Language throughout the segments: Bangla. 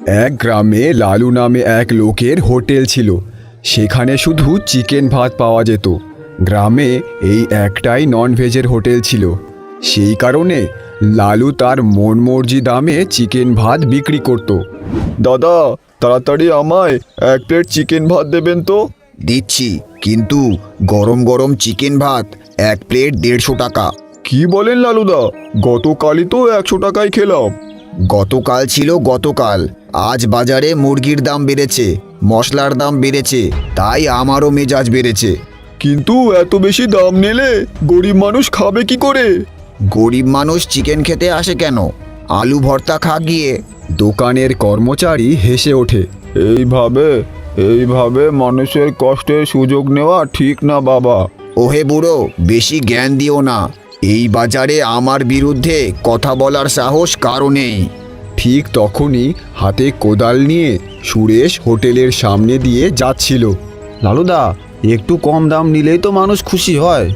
এক গ্রামে লালু নামে এক লোকের হোটেল ছিল। সেখানে শুধু চিকেন ভাত পাওয়া যেত। গ্রামে এই একটাই ননভেজের হোটেল ছিল। সেই কারণে লালু তার মন মর্জি দামে চিকেন ভাত বিক্রি করত। দাদা, তাড়াতাড়ি আমায় এক প্লেট চিকেন ভাত দেবেন তো। দিচ্ছি, কিন্তু গরম গরম চিকেন ভাত এক প্লেট 150 টাকা। কি বলেন লালুদা? গতকালই তো 100 টাকায় খেলাম। গতকাল ছিল গতকাল, আজ বাজারে মুরগির দাম বেড়েছে, মশলার দাম বেড়েছে, তাই আমারও মেজাজ বেড়েছে। কিন্তু এত বেশি দাম নিলে গরিব মানুষ খাবে কি করে? গরিব মানুষ চিকেন খেতে আসে কেন? আলু ভর্তা খা গিয়ে। দোকানের কর্মচারী হেসে ওঠে। এইভাবে মানুষের কষ্টের সুযোগ নেওয়া ঠিক না বাবা। ওহে বুড়ো, বেশি জ্ঞান দিও না। এই বাজারে আমার বিরুদ্ধে কথা বলার সাহস কারো নেই। ঠিক তখনই হাতে কোদাল নিয়ে সুরেশ হোটেলের সামনে দিয়ে যাচ্ছিল। লালুদা, একটু কম দাম নিলেই তো মানুষ খুশি হয়।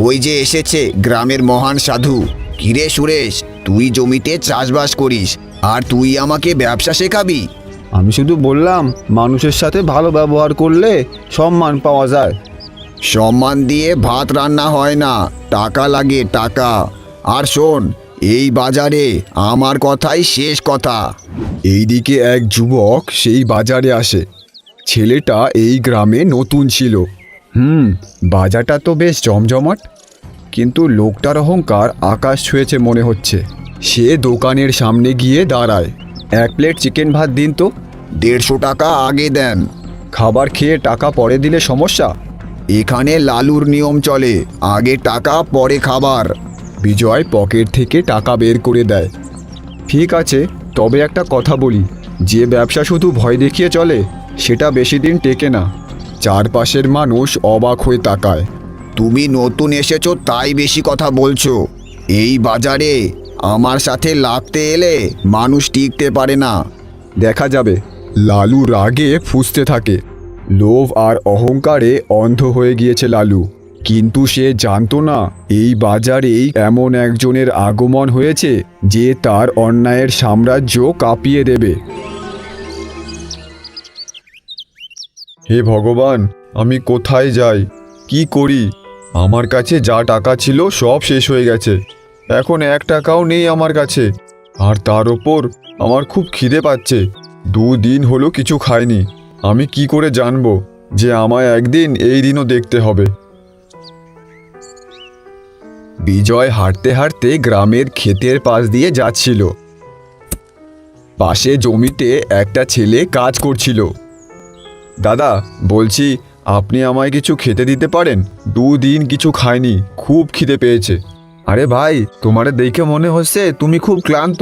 ওই যে এসেছে গ্রামের মহান সাধু। কিরে সুরেশ, তুই জমিতে চাষবাস করিস আর তুই আমাকে ব্যবসা শেখাবি? আমি শুধু বললাম, মানুষের সাথে ভালো ব্যবহার করলে সম্মান পাওয়া যায়। সম্মান দিয়ে ভাত রান্না হয় না, টাকা লাগে, টাকা। আর শোন, এই বাজারে আমার কথাই শেষ কথা। এইদিকে এক যুবক সেই বাজারে আসে। ছেলেটা এই গ্রামে নতুন ছিল। বাজারটা তো বেশ জমজমাট, কিন্তু লোকটার অহংকার আকাশ ছুঁয়েছে মনে হচ্ছে। সে দোকানের সামনে গিয়ে দাঁড়ায়। এক প্লেট চিকেন ভাত দিন তো। 150 টাকা আগে দেন। খাবার খেয়ে টাকা পরে দিলে সমস্যা? এখানে লালুর নিয়ম চলে, আগে টাকা পরে খাবার। বিজয় পকেট থেকে টাকা বের করে দেয়। ঠিক আছে, তবে একটা কথা বলি, যে ব্যবসা শুধু ভয় দেখিয়ে চলে সেটা বেশি দিন টেকে না। চারপাশের মানুষ অবাক হয়ে তাকায়। তুমি নতুন এসেছো তাই বেশি কথা বলছো। এই বাজারে আমার সাথে লাগতে এলে মানুষ টিকতে পারে না। দেখা যাবে। লালু রাগে ফুঁসতে থাকে। লোভ আর অহংকারে অন্ধ হয়ে গিয়েছে লালু। কিন্তু সে জানতো না এই বাজারেই এমন একজনের আগমন হয়েছে যে তার অন্যায়ের সাম্রাজ্য কাঁপিয়ে দেবে। হে ভগবান, আমি কোথায় যাই, কি করি? আমার কাছে যা টাকা ছিল সব শেষ হয়ে গেছে। এখন 1 টাকাও নেই আমার কাছে। আর তার ওপর আমার খুব খিদে পাচ্ছে। 2 দিন হলো কিছু খাইনি। আমি কি করে জানবো যে আমায় একদিন এই দিনও দেখতে হবে? বিজয় হাঁটতে হাঁটতে গ্রামের ক্ষেতের পাশ দিয়ে যাচ্ছিল। পাশে জমিতে একটা ছেলে কাজ করছিল। দাদা, বলছি, আপনি আমায় কিছু খেতে দিতে পারেন? 2 দিন কিছু খাইনি, খুব খিদে পেয়েছে। আরে ভাই, তোমারে দেখে মনে হচ্ছে তুমি খুব ক্লান্ত।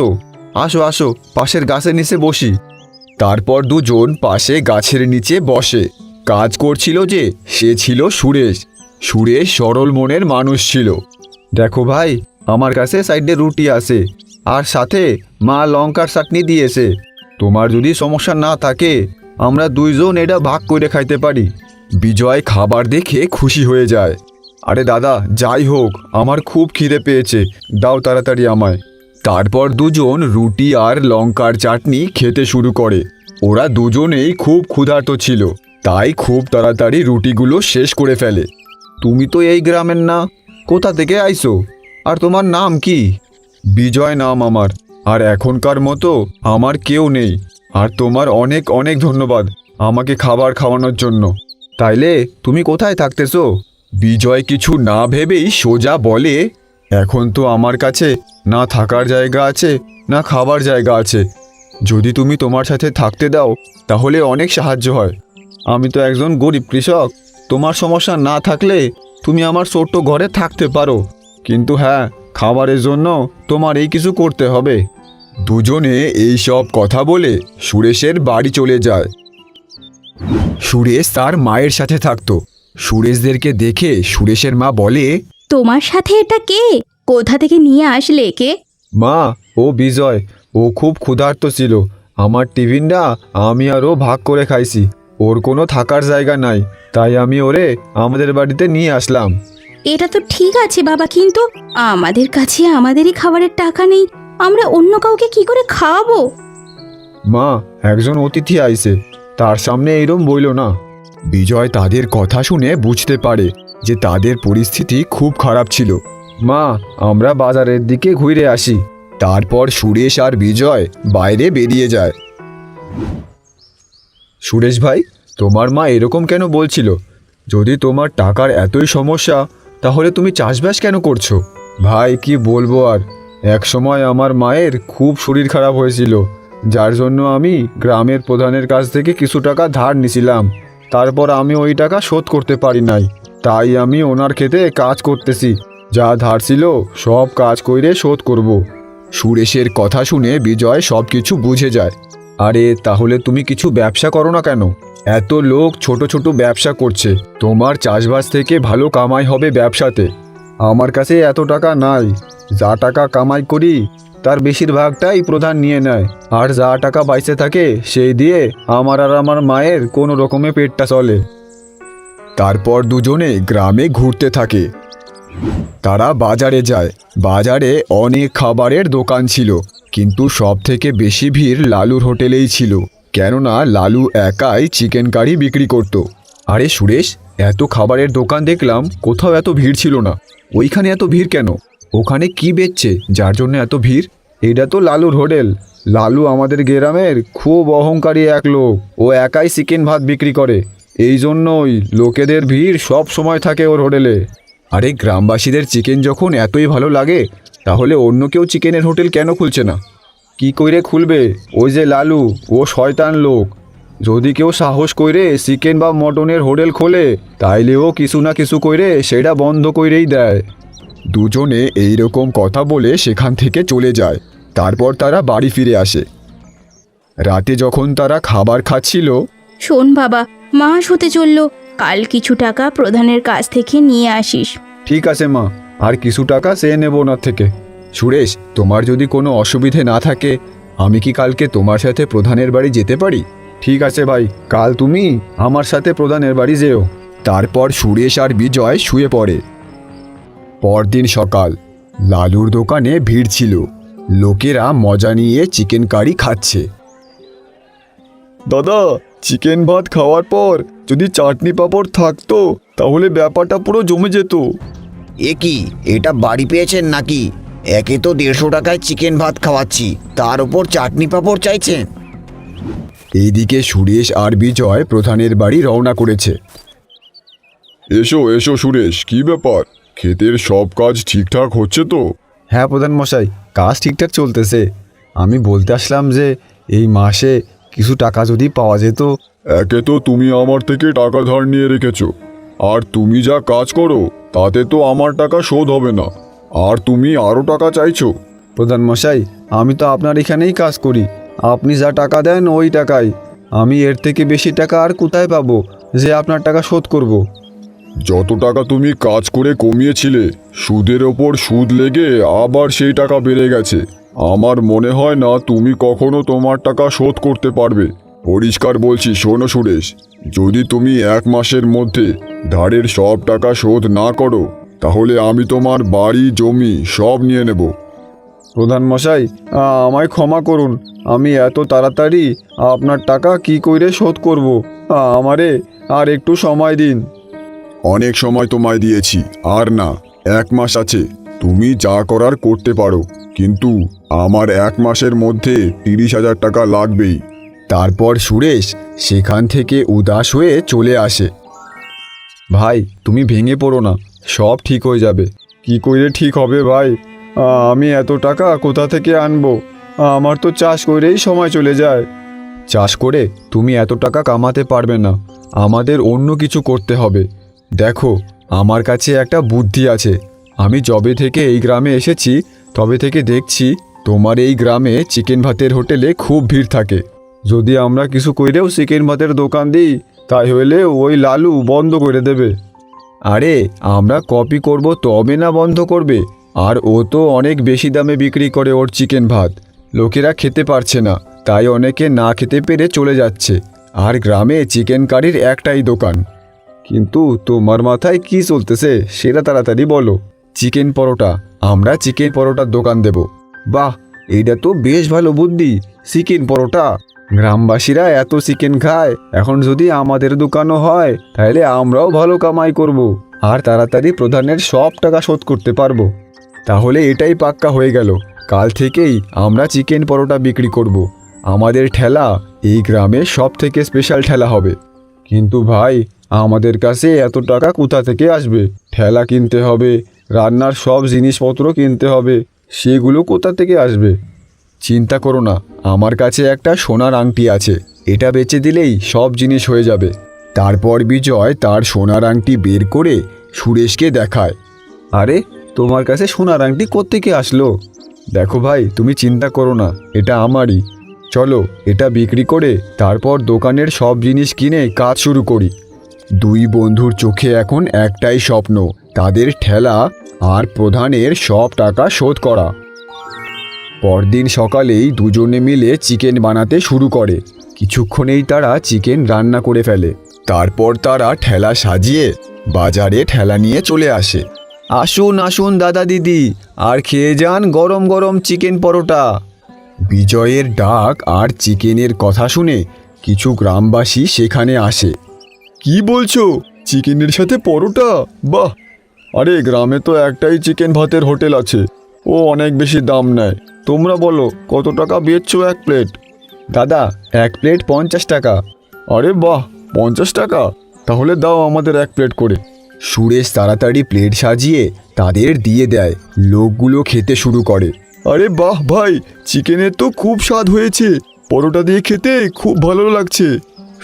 আসো আসো, পাশের গাছের নিচে বসি। তারপর দুজন পাশে গাছের নিচে বসে। কাজ করছিল যে সে ছিল সুরেশ। সুরেশ সরল মনের মানুষ ছিল। দেখো ভাই, আমার কাছে সাইডে রুটি আছে, আর সাথে মা লঙ্কার চাটনি দিয়েছে। তোমার যদি সমস্যা না থাকে আমরা 2 জন এটা ভাগ করে খাইতে পারি। বিজয় খাবার দেখে খুশি হয়ে যায়। আরে দাদা, যাই হোক, আমার খুব খিদে পেয়েছে, দাও তাড়াতাড়ি আমায়। তারপর দুজন রুটি আর লঙ্কার চাটনি খেতে শুরু করে। ওরা দুজনেই খুব ক্ষুধার্ত ছিল, তাই খুব তাড়াতাড়ি রুটিগুলো শেষ করে ফেলে। তুমি তো এই গ্রামের না, কোথা থেকে আইছো? আর তোমার নাম কি? বিজয় নাম আমার, আর এখনকার মতো আমার কেউ নেই। আর তোমার অনেক অনেক ধন্যবাদ আমাকে খাবার খাওয়ানোর জন্য। তাইলে তুমি কোথায় থাকতেছো? বিজয় কিছু না ভেবেই সোজা বলে, এখন তো আমার কাছে না থাকার জায়গা আছে না খাবার জায়গা আছে। যদি তুমি তোমার সাথে থাকতে দাও তাহলে অনেক সাহায্য হয়। আমি তো একজন গরিব কৃষক। তোমার সমস্যা না থাকলে তুমি আমার ছোট্ট ঘরে থাকতে পারো, কিন্তু হ্যাঁ, খাবারের জন্য তোমার এই কিছু করতে হবে। দুজনে এই সব কথা বলে সুরেশের বাড়ি চলে যায়। সুরেশ তার মায়ের সাথে থাকতো। সুরেশদেরকে দেখে সুরেশের মা বলে, তোমার সাথে এটা কে? কোথা থেকে নিয়ে আসলে একে? মা, ও বিজয়। ও খুব ক্ষুধার্ত ছিল। আমার টিফিনটা আমি আর ও ভাগ করে খাইছি। ওর কোনো থাকার জায়গা নাই, তাই আমি ওরে আমাদের বাড়িতে নিয়ে আসলাম। এটা তো ঠিক আছে বাবা, কিন্তু আমাদের কাছে আমাদেরই খাবারের টাকা নেই। আমরা অন্য কাউকে কি করে খাওয়াবো? মা, একজন অতিথি আইছে, তার সামনে এইরম বইল না। বিজয় তাদের কথা শুনে বুঝতে পারে যে তাদের পরিস্থিতি খুব খারাপ ছিল। মা, আমরা বাজারের দিকে ঘুরে আসি। তারপর সুরেশ আর বিজয় বাইরে বেরিয়ে যায়। সুরেশ ভাই, তোমার মা এরকম কেন বলছিল? যদি তোমার টাকার এতই সমস্যা, তাহলে তুমি চাষবাস কেন করছো? ভাই, কি বলবো আর, এক সময় আমার মায়ের খুব শরীর খারাপ হয়েছিল, যার জন্য আমি গ্রামের প্রধানের কাছ থেকে কিছু টাকা ধার নিছিলাম। তারপর আমি ওই টাকা শোধ করতে পারি নাই, তাই আমি ওনার খেতে কাজ করতেছি। যা ধার ছিল সব কাজ কইরে শোধ করব। সুরেশের কথা শুনে বিজয় সব কিছু বুঝে যায়। আরে, তাহলে তুমি কিছু ব্যবসা করো না কেন? এত লোক ছোট ছোট ব্যবসা করছে, তোমার চাষবাস থেকে ভালো কামাই হবে ব্যবসাতে। আমার কাছে এত টাকা নাই, যা টাকা কামাই করি তার বেশিরভাগটাই প্রধান নিয়ে নেয়, আর যা টাকা বাইসে থাকে সেই দিয়ে আমার আর আমার মায়ের কোনো রকমে পেটটা চলে। তারপর দুজনে গ্রামে ঘুরতে থাকে। তারা বাজারে যায়। বাজারে অনেক খাবারের দোকান ছিল, কিন্তু সব থেকে বেশি ভিড় লালুর হোটেলেই ছিল, কেননা লালু একাই চিকেন কারি বিক্রি করত। আরে সুরেশ, এত খাবারের দোকান দেখলাম, কোথাও এত ভিড় ছিল না, ওইখানে এত ভিড় কেন? ওখানে কি বেচছে যার জন্য এত ভিড়? এটা তো লালুর হোটেল। লালু আমাদের গ্রামের খুব অহংকারী এক লোক, ও একাই চিকেন ভাত বিক্রি করে, এই জন্যই লোকেদের ভিড় সব সময় থাকে ওর হোটেলে। আরে, গ্রামবাসীদের চিকেন যখন এতই ভালো লাগে, তাহলে অন্য কেউ চিকেনের হোটেল কেন খুলছে না? কি কইরে খুলবে? ওই যে লালু, ও শয়তান লোক। যদি কেউ সাহস কইরে চিকেন বা মটনের হোটেল খোলে, তাইলে ও কিছু না কিছু কইরে সেটা বন্ধ কইরেই দেয়। দুজনে এই রকম কথা বলে সেখান থেকে চলে যায়। তারপর তারা বাড়ি ফিরে আসে। রাতে যখন তারা খাবার খাচ্ছিল, শোন বাবা, মাস হতে চললো, কাল কিছু টাকা প্রধানের কাছ থেকে নিয়ে আসিস। ঠিক আছে মা, আর কিছু টাকা চেয়ে নেব ওনার থেকে। সুরেশ, তোমার যদি কোনো অসুবিধে না থাকে, আমি কি কালকে তোমার সাথে প্রধানের বাড়ি যেতে পারি? ঠিক আছে ভাই, কাল তুমি আমার সাথে প্রধানের বাড়ি যেও। তারপর সুরেশ আর বিজয় শুয়ে পড়ে। পরদিন সকাল, লালুর দোকানে ভিড় ছিল, লোকেরা মজা নিয়ে চিকেন কারি খাচ্ছে। দাদা, চিকেন ভাত খাওয়ার পর যদি চাটনি পাঁপড় থাকতো, তাহলে ব্যাপারটা পুরো জমে যেত। এ কি, এটা বাড়ি পেয়েছেন নাকি? একে তো 150 টাকায় চিকেন ভাত খাওয়াচ্ছি, তার উপর চাটনি পাঁপড় চাইছেন? এইদিকে সুরেশ আর বিজয় প্রধানের বাড়ি রওনা করেছে। এসো এসো সুরেশ, কি ব্যাপার? ক্ষেতের সব কাজ ঠিকঠাক হচ্ছে তো? হ্যাঁ প্রধান মশাই, কাজ ঠিকঠাক চলতেছে। আমি বলতে আসলাম যে এই মাসে কিছু টাকা যদি পাওয়া যেত। একে তো তুমি আমার থেকে টাকা ধার নিয়ে রেখেছো, আর তুমি যা কাজ করো তাতে তো আমার টাকা শোধ হবে না, আর তুমি আরও টাকা চাইছো। প্রধান মশাই, আমি তো আপনার এখানেই কাজ করি, আপনি যা টাকা দেন ওই টাকাই। আমি এর থেকে বেশি টাকা আর কোথায় পাবো যে আপনার টাকা শোধ করব? যত টাকা তুমি কাজ করে কমিয়েছিলে, সুদের ওপর সুদ লেগে আবার সেই টাকা বেড়ে গেছে। আমার মনে হয় না তুমি কখনো তোমার টাকা শোধ করতে পারবে। পরিষ্কার বলছি, শোনো সুরেশ, যদি তুমি 1 মাসের মধ্যে ধারের সব টাকা শোধ না করো, তাহলে আমি তোমার বাড়ি জমি সব নিয়ে নেব। প্রধান মশাই, আমায় ক্ষমা করুন, আমি এত তাড়াতাড়ি আপনার টাকা কি কইরে শোধ করব? আমারে আর একটু সময় দিন। অনেক সময় তোমায় দিয়েছি, আর না, 1 মাস আছে, তুমি যা করার করতে পারো, কিন্তু আমার 1 মাসের মধ্যে 30,000 টাকা লাগবেই। তারপর সুরেশ সেখান থেকে উদাস হয়ে চলে আসে। ভাই, তুমি ভেঙে পড়ো না, সব ঠিক হয়ে যাবে। কি কইরে ঠিক হবে ভাই? আমি এত টাকা কোথা থেকে আনবো? আমার তো চাষ করেই সময় চলে যায়। চাষ করে তুমি এত টাকা কামাতে পারবে না, আমাদের অন্য কিছু করতে হবে। দেখো, আমার কাছে একটা বুদ্ধি আছে। আমি যবে থেকে এই গ্রামে এসেছি তবে থেকে দেখছি তোমার এই গ্রামে চিকেন ভাতের হোটেলে খুব ভিড় থাকে। যদি আমরা কিছু কইরেও চিকেন ভাতের দোকান দিই, তাই হইলে ওই লালু বন্ধ করে দেবে। আরে, আমরা কপি করব তবে না বন্ধ করবে? আর ও তো অনেক বেশি দামে বিক্রি করে ওর চিকেন ভাত, লোকেরা খেতে পারছে না, তাই অনেকে না খেতে পেরে চলে যাচ্ছে। আর গ্রামে চিকেন কারির একটাই দোকান। কিন্তু তোমার মাথায় কি চলতেছে সেটা তাড়াতাড়ি বলো। চিকেন পরোটা, আমরা চিকেন পরোটার দোকান দেব। বাহ, এইটা তো বেশ ভালো বুদ্ধি, চিকেন পরোটা। গ্রামবাসীরা এত চিকেন খায়, এখন যদি আমাদের দোকানও হয় তাহলে আমরাও ভালো কামাই করব আর তাড়াতাড়ি প্রধানের সব টাকা শোধ করতে পারবো। তাহলে এটাই পাক্কা হয়ে গেল, কাল থেকেই আমরা চিকেন পরোটা বিক্রি করব। আমাদের ঠেলা এই গ্রামে সব থেকে স্পেশাল ঠেলা হবে। কিন্তু ভাই, আমাদের কাছে এত টাকা কোথা থেকে আসবে? ঠেলা কিনতে হবে, রান্নার সব জিনিসপত্র কিনতে হবে, সেগুলো কোথা থেকে আসবে? চিন্তা করো না, আমার কাছে একটা সোনার আংটি আছে, এটা বেচে দিলেই সব জিনিস হয়ে যাবে। তারপর বিজয় তার সোনার আংটি বের করে সুরেশকে দেখায়। আরে, তোমার কাছে সোনার আংটি কোত্থেকে আসলো? দেখো ভাই, তুমি চিন্তা করো না, এটা আমারই। চলো, এটা বিক্রি করে তারপর দোকানের সব জিনিস কিনে কাজ শুরু করি। দুই বন্ধুর চোখে এখন একটাই স্বপ্ন, তাদের ঠেলা আর প্রধানের সব টাকা শোধ করা। পরদিন সকালেই দুজনে মিলে চিকেন বানাতে শুরু করে। কিছুক্ষণেই তারা চিকেন রান্না করে ফেলে। তারপর তারা ঠেলা সাজিয়ে বাজারে ঠেলা নিয়ে চলে আসে। আসুন আসুন দাদা দিদি, আর খেয়ে যান গরম গরম চিকেন পরোটা। বিজয়ের ডাক আর চিকেনের কথা শুনে কিছু গ্রামবাসী সেখানে আসে। কি বলছো, চিকেনের সাথে পরোটা? বাহ! আরে, গ্রামে তো একটাই চিকেন ভাতের হোটেল আছে, ও অনেক বেশি দাম নেয়। তোমরা বলো কত টাকা বেচছো এক প্লেট? দাদা, এক প্লেট 50 টাকা। আরে বাহ, 50 টাকা? তাহলে দাও আমাদের এক প্লেট করে। সুরেশ তাড়াতাড়ি প্লেট সাজিয়ে তাদের দিয়ে দেয়। লোকগুলো খেতে শুরু করে। আরে বাহ ভাই, চিকেনের তো খুব স্বাদ হয়েছে, পরোটা দিয়ে খেতে খুব ভালো লাগছে।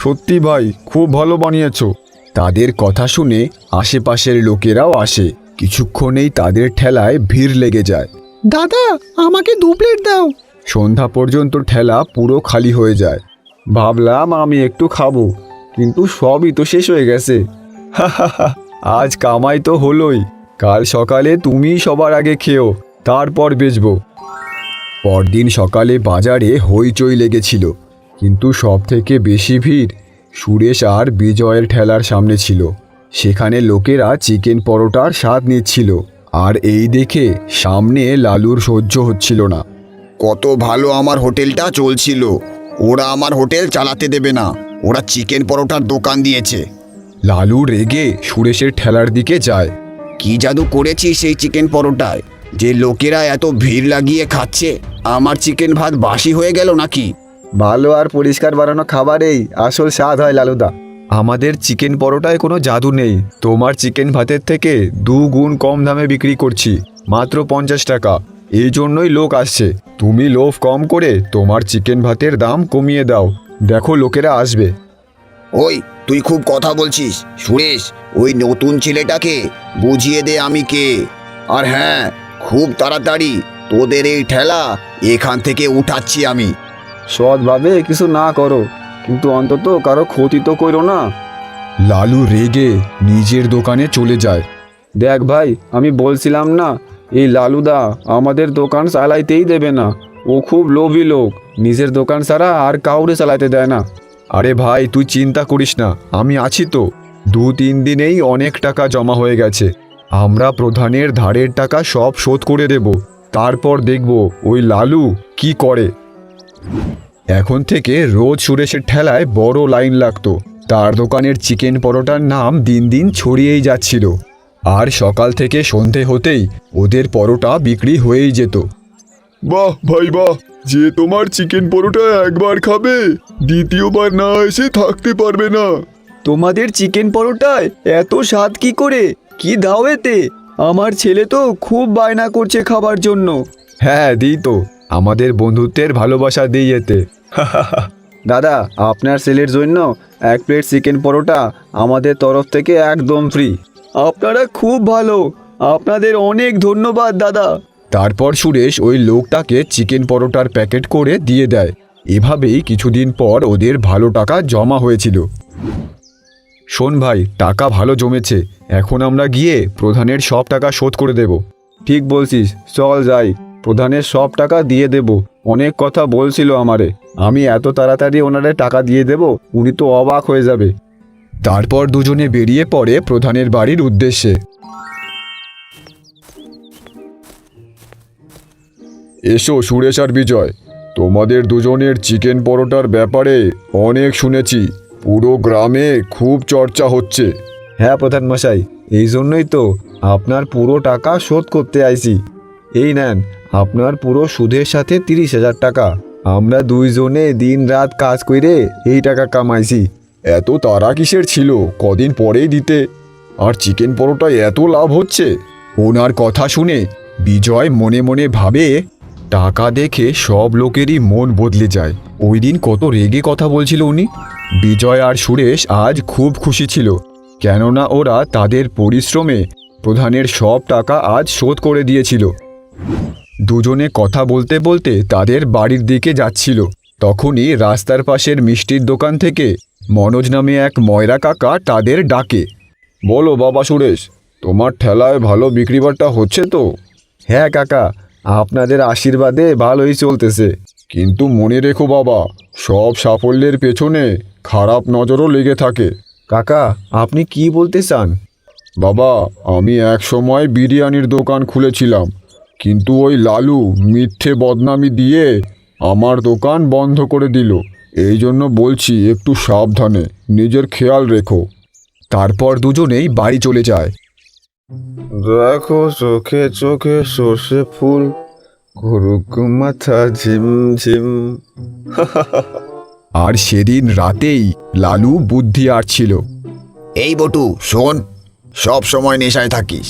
সত্যি ভাই, খুব ভালো বানিয়েছো। তাদের কথা শুনে আশেপাশের লোকেরাও আসে। কিছুক্ষণেই তাদের ঠেলায় ভিড় লেগে যায়। দাদা, আমাকে 2 প্লেট দাও। সন্ধ্যা পর্যন্ত ঠেলা পুরো খালি হয়ে যায়। ভাবলাম আমি একটু খাবো, কিন্তু সবই তো শেষ হয়ে গেছে। আজ কামাই তো হলোই, কাল সকালে তুমি সবার আগে খেও, তারপর বেচবো। পরদিন সকালে বাজারে হইচই লেগেছিল, কিন্তু সব থেকে বেশি ভিড় সুরেশ আর বিজয়ের ঠেলার সামনে ছিল। সেখানে লোকেরা চিকেন পরোটার স্বাদ নিচ্ছিল, আর এই দেখে সামনে লালুর সহ্য হচ্ছিল না। কত ভালো আমার হোটেলটা চলছিল, ওরা আমার হোটেল চালাতে দেবে না, ওরা চিকেন পরোটার দোকান দিয়েছে। লালু রেগে সুরেশের ঠেলার দিকে যায়। কি জাদু করেছিস সেই চিকেন পরোটায় যে লোকেরা এত ভিড় লাগিয়ে খাচ্ছে? আমার চিকেন ভাত বাসি হয়ে গেল নাকি? ভালো আর পরিষ্কার বানানো খাবারেই আসল স্বাদ হয় লালুদা। আমাদের চিকেন পরোটায় কোনো জাদু নেই, তোমার চিকেন ভাতের থেকে 2 গুণ কম দামে বিক্রি করছি, মাত্র 50 টাকা। এই জন্যই লোক আসছে। তুমি লোভ কম করে তোমার চিকেন ভাতের দাম কমিয়ে দাও, দেখো লোকেরা আসবে। ওই, তুই খুব কথা বলছিস সুরেশ, ওই নতুন ছেলেটাকে বুঝিয়ে দে আমি কে। আর হ্যাঁ, খুব তাড়াতাড়ি তোদের এই ঠেলা এখান থেকে উঠাচ্ছি আমি। সৎভাবে কিছু না করো, কিন্তু অন্তত কারো ক্ষতি তো করো না। লালু রেগে নিজের দোকানে চলে যায়। দেখ ভাই, আমি বলছিলাম না, এই লালুদা আমাদের দোকান চালাইতেই দেবে না। ও খুব লোভী লোক, নিজের দোকান ছাড়া আর কাউরে চালাতে দেয় না। আরে ভাই, তুই চিন্তা করিস না, আমি আছি তো। 2-3 দিনেই অনেক টাকা জমা হয়ে গেছে। আমরা প্রধানের ধারের টাকা সব শোধ করে দেব, তারপর দেখব ওই লালু কি করে। এখন থেকে রোজ সুরেশের ঠেলায় বড় লাইন লাগতো। তার দোকানের চিকেন পরোটার নাম দিন দিন ছড়িয়েই যাচ্ছিল, আর সকাল থেকে সন্ধে হতেই ওদের পরোটা বিক্রি হয়েই যেত। বাহ ভাই বাহ, যে তোমার চিকেন পরোটা একবার খাবে দ্বিতীয়বার না এসে থাকতে পারবে না। তোমাদের চিকেন পরোটায় এত স্বাদ কি করে? কি দাও এতে? আমার ছেলে তো খুব বায়না করছে খাবার জন্য। হ্যাঁ, দিই তো, আমাদের বন্ধুত্বের ভালোবাসা দিই এতে। দাদা, আপনার ছেলের জন্য 1 প্লেট চিকেন পরোটা আমাদের তরফ থেকে একদম ফ্রি। আপনারা খুব ভালো, আপনাদের অনেক ধন্যবাদ দাদা। তারপর সুরেশ ওই লোকটাকে চিকেন পরোটার প্যাকেট করে দিয়ে দেয়। এভাবেই কিছুদিন পর ওদের ভালো টাকা জমা হয়েছিল। শোন ভাই, টাকা ভালো জমেছে, এখন আমরা গিয়ে প্রধানের সব টাকা শোধ করে দেব। ঠিক বলছিস, চল যাই, প্রধানের সব টাকা দিয়ে দেব। অনেক কথা বলছিল আমারে, আমি এত তাড়াতাড়ি ওনারে টাকা দিয়ে দেব, উনি তো অবাক হয়ে যাবে। তারপর দুজনে বেরিয়ে পড়ে প্রধানের বাড়ির উদ্দেশ্যে। এসো সুরেশ আর বিজয়, তোমাদের দুজনের চিকেন পরোটার ব্যাপারে অনেক শুনেছি, পুরো গ্রামে খুব চর্চা হচ্ছে। হ্যাঁ প্রধান মশাই, এই জন্যই তো আপনার পুরো টাকা শোধ করতে আইছি। এই নেন আপনার পুরো সুদের সাথে 30,000 টাকা। আমরা দুইজনে দিন রাত কাজ করে এই টাকা কামাইছি। এত তাড়া কিসের ছিল, কদিন পরেই দিতে। আর চিকেন পরোটায় এত লাভ হচ্ছে। ওনার কথা শুনে বিজয় মনে মনে ভাবে, টাকা দেখে সব লোকেরই মন বদলে যায়। ওই দিন কত রেগে কথা বলছিল উনি। বিজয় আর সুরেশ আজ খুব খুশি ছিল, কেননা ওরা তাদের পরিশ্রমে প্রধানের সব টাকা আজ শোধ করে দিয়েছিল। দুজনে কথা বলতে বলতে তাদের বাড়ির দিকে যাচ্ছিল। তখনই রাস্তার পাশের মিষ্টির দোকান থেকে মনোজ নামে এক ময়রা কাকা তাদের ডাকে। বলো বাবা সুরেশ, তোমার ঠেলায় ভালো বিক্রিবাট্টা হচ্ছে তো? হ্যাঁ কাকা, আপনাদের আশীর্বাদে ভালোই চলতেছে। কিন্তু মনে রেখো বাবা, সব সাফল্যের পেছনে খারাপ নজরও লেগে থাকে। কাকা আপনি কি বলতে চান? বাবা, আমি এক সময় বিরিয়ানির দোকান খুলেছিলাম, কিন্তু ওই লালু মিথ্যে বদনামি দিয়ে আমার দোকান বন্ধ করে দিল। এই জন্য বলছি একটু সাবধানে, নিজের খেয়াল রেখো। তারপর দুজনেই বাড়ি চলে যায়। দেখো চোখে চোখে সর্ষে ফুল, করুক মাথা ঝিম ঝিম। আর সেদিন রাতেই লালু বুদ্ধি আটছিল। এই বটু শোন, সব সময় নেশায় থাকিস।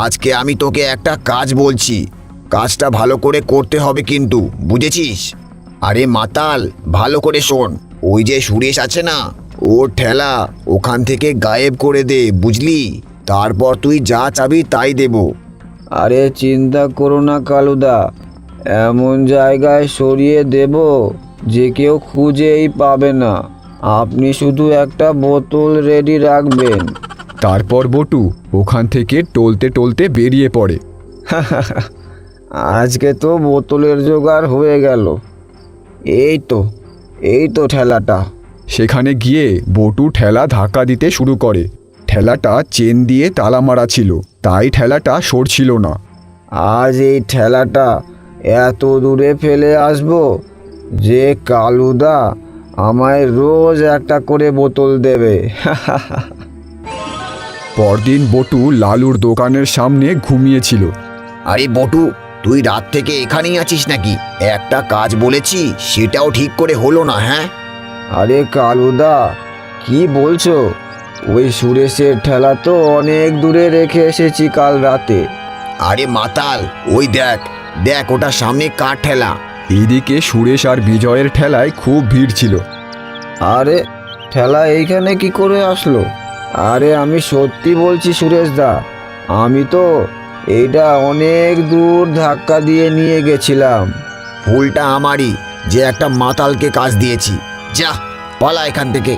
আজকে আমি তোকে একটা কাজ বলছি, কাজটা ভালো করে করতে হবে কিন্তু, বুঝেছিস? আরে মাতাল, ভালো করে শোন। ওই যে সুরেশ আছে না, ওর ঠেলা ওখান থেকে গায়েব করে দে, বুঝলি? তারপর তুই যা চাবি তাই দেব। আরে চিন্তা করো না কালুদা, এমন জায়গায় সরিয়ে দেব যে কেউ খুঁজেই পাবে না। আপনি শুধু একটা বোতল রেডি রাখবেন। তারপর বটু ওখান থেকে টলতে টলতে বেরিয়ে পড়ে। আজকে তো বোতলের জোগাড় হয়ে গেল। এই তো ঠেলাটা। সেখানে গিয়ে বটু ঠেলা ধাক্কা দিতে শুরু করে। ঠেলাটা চেন দিয়ে তালা মারা ছিল, তাই ঠেলাটা সরছিল না। আজ এই ঠেলাটা এত দূরে ফেলে আসবো যে কালুদা আমায় রোজ একটা করে বোতল দেবে। পরদিন বটু লালুর দোকানের সামনে ঘুমিয়েছিল। আরে বটু, তুই রাত থেকে এখানেই আছিস নাকি? একটা কাজ বলেছি, সেটাও ঠিক করে হলো না। হ্যাঁ, আরে কালুদা, কি বলছো? ওই সুরেশের ঠেলা তো অনেক দূরে রেখে এসেছি কাল রাতে। আরে মাতাল, ওই দেখ দেখ, ওটা সামনে কার ঠেলা? এইদিকে সুরেশ আর বিজয়ের ঠেলায় খুব ভিড় ছিল। আরে ঠেলা এইখানে কি করে আসলো? আরে আমি সত্যি বলছি সুরেশ দা, আমি তো এইটা অনেক দূর ধাক্কা দিয়ে নিয়ে গেছিলাম। ভুলটা আমারই, যে একটা মাতালকে কাজ দিয়েছি। যা, পালা এখান থেকে।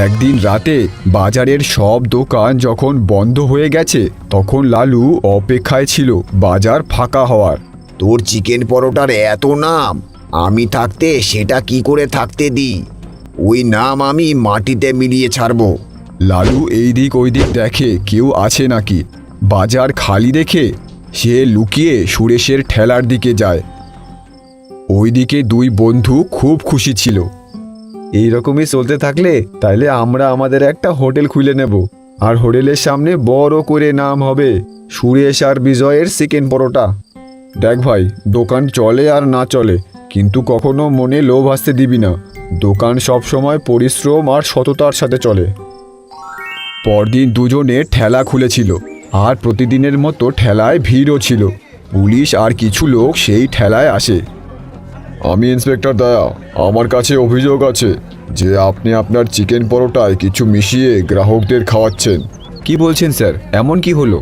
একদিন রাতে বাজারের সব দোকান যখন বন্ধ হয়ে গেছে, তখন লালু অপেক্ষায় ছিল বাজার ফাঁকা হওয়ার। তোর চিকেন পরোটার এত নাম, আমি থাকতে সেটা কি করে থাকতে দিই? ওই নাম আমি মাটিতে মিলিয়ে ছাড়বো। লালু এই দিক ওই দিক দেখে কেউ আছে নাকি। বাজার খালি দেখে সে লুকিয়ে সুরেশের ঠেলার দিকে যায়। ওইদিকে দুই বন্ধু খুব খুশি ছিল। এই রকমই চলতে থাকলে তাইলে আমরা আমাদের একটা হোটেল খুলে নেব, আর হোটেলের সামনে বড় করে নাম হবে সুরেশ আর বিজয়ের চিকেন পরোটা। দেখ ভাই, দোকান চলে আর না চলে, কিন্তু কখনো মনে লোভ আসতে দিবি না। দোকান সবসময় পরিশ্রম আর সততার সাথে চলে। পরদিন দুজনে ঠেলা খুলেছিল, আর প্রতিদিনের মতো ঠেলায় ভিড়ও ছিল। পুলিশ আর কিছু লোক সেই ঠেলায় আসে। আমি ইন্সপেক্টর দয়া, আমার কাছে অভিযোগ আছে যে আপনি আপনার চিকেন পরোটায় কিছু মিশিয়ে গ্রাহকদের খাওয়াচ্ছেন। কি বলছেন স্যার, এমন কি হলো?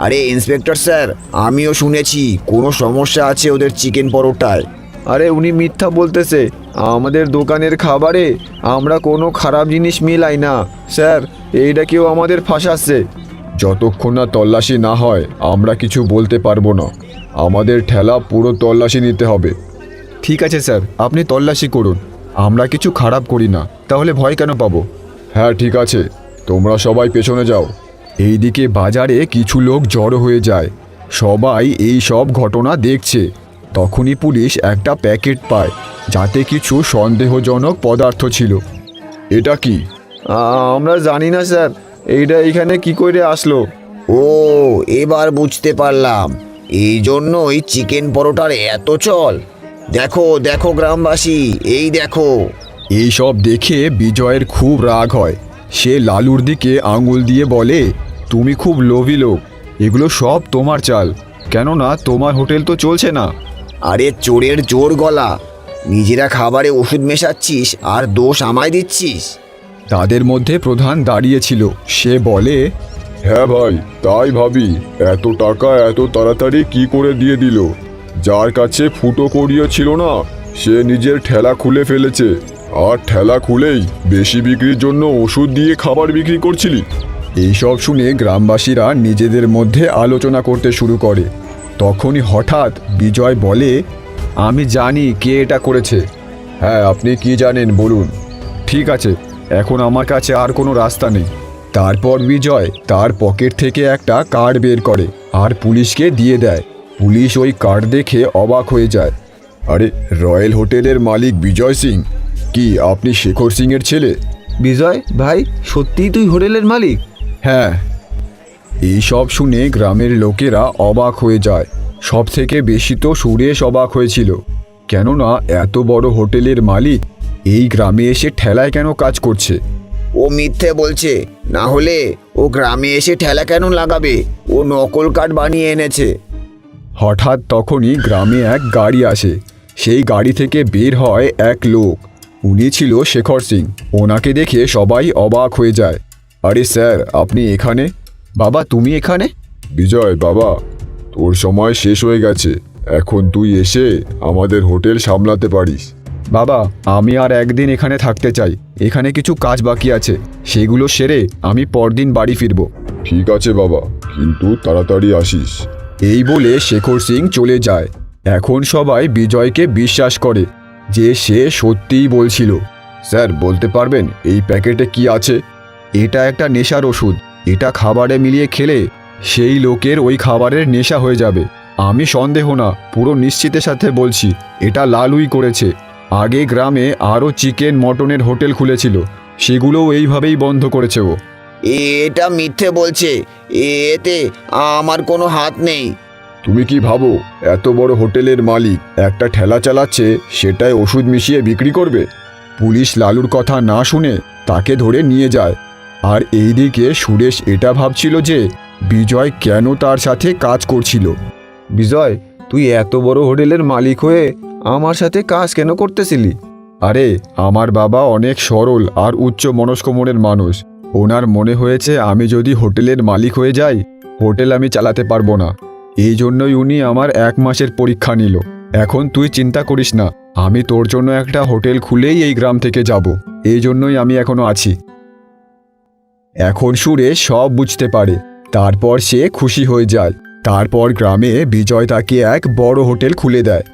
আরে ইন্সপেক্টর স্যার, আমিও শুনেছি কোনো সমস্যা আছে ওদের চিকেন পরোটায়। আরে উনি মিথ্যা বলতেছে। আমাদের দোকানের খাবারে আমরা কোনো খারাপ জিনিস মিলাই না স্যার, এইটা কেউ আমাদের ফাঁসাচ্ছে। যতক্ষণ না তল্লাশি না হয় আমরা কিছু বলতে পারবো না। আমাদের ঠেলা পুরো তল্লাশি নিতে হবে। ঠিক আছে স্যার, আপনি তল্লাশি করুন, আমরা কিছু খারাপ করি না, তাহলে ভয় কেন পাবো? হ্যাঁ ঠিক আছে, তোমরা সবাই পেছনে যাও। এইদিকে বাজারে কিছু লোক জড়ো হয়ে যায়। সবাই এই সব ঘটনা দেখছে। তখনই পুলিশ একটা প্যাকেট পায় যাতে কিছু সন্দেহজনক পদার্থ ছিল। এটা কি? আমরা জানি না স্যার, এইটা এখানে কি করে আসলো। ও, এবার বুঝতে পারলাম, এই জন্যই চিকেন পরোটার এত চল। দেখো দেখো গ্রামবাসী, এই দেখো। এই সব দেখে বিজয়ের খুব রাগ হয়। সে লালুর দিকে আঙুল দিয়ে বলে, তুমি খুব লোভী লোক, এগুলো সব তোমার চাল, কেননা তোমার হোটেল তো চলছে না। আরে চোরের জোর গলা, নিজেরা খাবারে ওষুধ মেশাচ্ছিস আর দোষ আমায় দিচ্ছিস। তাদের মধ্যে প্রধান দাঁড়িয়েছিল। সে বলে, হ্যাঁ ভাই, তাই ভাবি এত টাকা এত তাড়াতাড়ি কি করে দিয়ে দিল? যার কাছে ফুটো কড়িও ছিল না সে নিজের ঠেলা খুলে ফেলেছে, আর ঠেলা খুলেই বেশি বিক্রির জন্য ওষুধ দিয়ে খাবার বিক্রি করছিলি। এইসব শুনে গ্রামবাসীরা নিজেদের মধ্যে আলোচনা করতে শুরু করে। তখনই হঠাৎ বিজয় বলে, আমি জানি কে এটা করেছে। হ্যাঁ, আপনি কি জানেন বলুন। ঠিক আছে, এখন আমার কাছে আর কোনো রাস্তা নেই। তারপর বিজয় তার পকেট থেকে একটা কার্ড বের করে আর পুলিশকে দিয়ে দেয়। পুলিশ ওই কার্ড দেখে অবাক হয়ে যায়। আরে, রয়্যাল হোটেলের মালিক বিজয় সিং? কি আপনি শেখর সিংয়ের ছেলে? বিজয় ভাই, সত্যিই তুই হোটেলের মালিক? হ্যাঁ। এই সব শুনে গ্রামের লোকেরা অবাক হয়ে যায়। সব থেকে বেশি তো সুরেশ অবাক হয়েছিল, কেননা এত বড় হোটেলের মালিক এই গ্রামে এসে ঠেলায় কেন কাজ করছে। ও মিথ্যে বলছে, না হলে ও গ্রামে এসে ঠেলা কেন লাগাবে? ও নকল কার্ড বানিয়ে এনেছে। হঠাৎ তখনই গ্রামে এক গাড়ি আসে। সেই গাড়ি থেকে বের হয় এক লোক। উনি ছিল শেখর সিং। ওনাকে দেখে সবাই অবাক হয়ে যায়। আরে স্যার, আপনি এখানে? বাবা, তুমি এখানে? বিজয় বাবা, তোর সময় শেষ হয়ে গেছে, এখন তুই এসে আমাদের হোটেল সামলাতে পারিস। বাবা, আমি আর একদিন এখানে থাকতে চাই। এখানে কিছু কাজ বাকি আছে, সেগুলো সেরে আমি পরদিন বাড়ি ফিরব। ঠিক আছে বাবা, কিন্তু তাড়াতাড়ি আসিস। এই বলে শেখর সিং চলে যায়। এখন সবাই বিজয়কে বিশ্বাস করে যে সে সত্যিই বলছিল। স্যার, বলতে পারবেন এই প্যাকেটে কি আছে? এটা একটা নেশার ওষুধ। এটা খাবারে মিলিয়ে খেলে সেই লোকের ওই খাবারের নেশা হয়ে যাবে। আমি সন্দেহ না, পুরো নিশ্চিতের সাথে বলছি, এটা লালুই করেছে। আগে গ্রামে আরও চিকেন মটনের হোটেল খুলেছিল, সেগুলোও এইভাবেই বন্ধ করেছে ও। এটা মিথ্যে বলছে, এতে আমার কোনো হাত নেই। তুমি কি ভাবো এত বড় হোটেলের মালিক একটা ঠেলা চালাচ্ছে, সেটায় ওষুধ মিশিয়ে বিক্রি করবে? পুলিশ লালুর কথা না শুনে তাকে ধরে নিয়ে যায়। আর এইদিকে সুরেশ এটা ভাবছিল যে বিজয় কেন তার সাথে কাজ করছিল। বিজয়, তুই এত বড় হোটেলের মালিক হয়ে আমার সাথে কাজ কেন করতেছিলি? আরে, আমার বাবা অনেক সরল আর উচ্চ মনস্ক মনের মানুষ। ওনার মনে হয়েছে আমি যদি হোটেলের মালিক হয়ে যাই, হোটেল আমি চালাতে পারবো না। এই জন্যই উনি আমার 1 মাসের পরীক্ষা নিল। এখন তুই চিন্তা করিস না, আমি তোর জন্য একটা হোটেল খুলেই এই গ্রাম থেকে যাব। এই জন্যই আমি এখনো আছি। এখন সুরেশ সব বুঝতে পারে। তারপর সে খুশি হয়ে যায়। তারপর গ্রামে বিজয় তাকে এক বড় হোটেল খুলে দেয়।